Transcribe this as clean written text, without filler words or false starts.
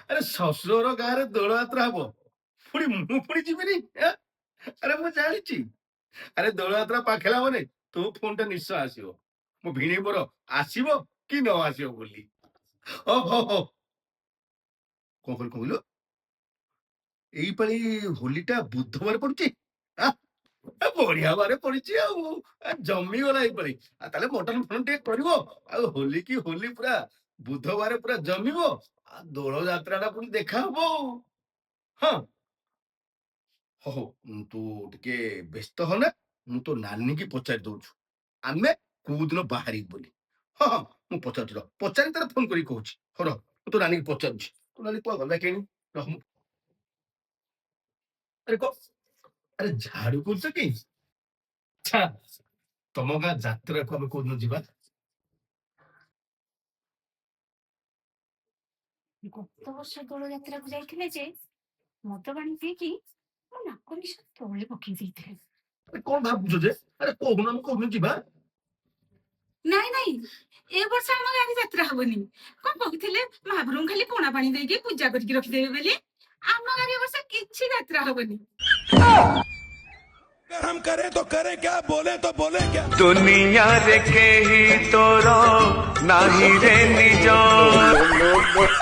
ଆରେ ଶ୍ୱଶୁର ଗାଁରେ ଦୋଳ ଯାତ୍ରା ହବ, ପୁଣି ମୁଁ ପୁଣି ଯିବିନି? ଏଁ? ଆରେ ମୁଁ ଜାଣିଛି। ଆରେ ଦୋଳ ଯାତ୍ରା ପାଖେଲା ମାନେ ତୋ ଫୋନ ଟା ନିଶ୍ଚୟ ଆସିବ। ମୋ ଭିଣେଇ ମୋର ଆସିବ କି ନ ଆସିବ ବୋଲି। ହଉ ହଉ ହଉ। କଣ କହିଲୁ? ଏଇପାଳି ହୋଲିଟା ବୁଧବାର ପଡୁଛି। ଆ, ବଢିଆ ବାରେ ପଡିଛି ଆଉ। ଜମିଗଲା ଏଇପାଳି। ତାହେଲେ ମଟନ ଫଟନ ଟିକେ କରିବ। ଆଉ ହୋଲି କି ହୋଲି ପୁରା ବୁଧବାର ପୁରା ଜମିବ। ଆଉ ଦୋଳ ଯାତ୍ରା ଟା ପୁଣି ଦେଖା ହବ ଆଉ। ହଁ। ହଉ ହଉ, ତୁ ଟିକେ ବ୍ୟସ୍ତ ହନା। ମୁଁ ତୋ ନାନୀ କି ପଚାରି ଦଉଛୁ ଆମେ କୋଉ ଦିନ ବାହାରିବୁ ବୋଲି। ହଁ ହଁ, ମୁଁ ପଚାରୁଛି, ରହ ପଚାରି ତାର ଫୋନ କରିକି କହୁଛି। ହଉ ରହ, ମୁଁ ତୋ ନାନୀକି ପଚାରୁଛି। ତୋ ନାନୀ କୁଆ ଗଲା କେଣି? ରହ ଆରେ ଆରେ ଝାଡୁ କରୁଛ କି? ଆଚ୍ଛା, ତମ ଗାଁ ଯାତ୍ରାକୁ ଆମେ କୋଉଦିନ ଯିବା? ଗତ ବର୍ଷ ଦୋଳ ଯାତ୍ରାକୁ ଯାଇଥିଲେ ଯେ ମଦ ପାଣି ପିଇକି ମୋ ନାକ ନିଶ ତଳେ ପକେଇ ଦେଇଥିଲେ। ଆରେ କଣ ଭାବୁଛ ଯେ? ଆରେ କହୁନ ଆମେ କୋଉଦିନ ଯିବା? ନାଇଁ ନାଇଁ, ଏ ବର୍ଷ ଆମ ଗାଁରେ ଯାତ୍ରା ହବନି। କଣ କହୁଥିଲେ ମହାପ୍ରଭୁଙ୍କୁ ଖାଲି ପଣା ପାଣି ଦେଇକି ପୂଜା କରିକି ରଖିଦେବେ ବୋଲି। ଆମ ଗାଁରେ ଏ ବର୍ଷ କିଛି ଯାତ୍ରା ହବନି। अगर हम करें तो करें क्या, बोले तो बोले क्या। दुनिया रे के ही तोरो नाही रे निज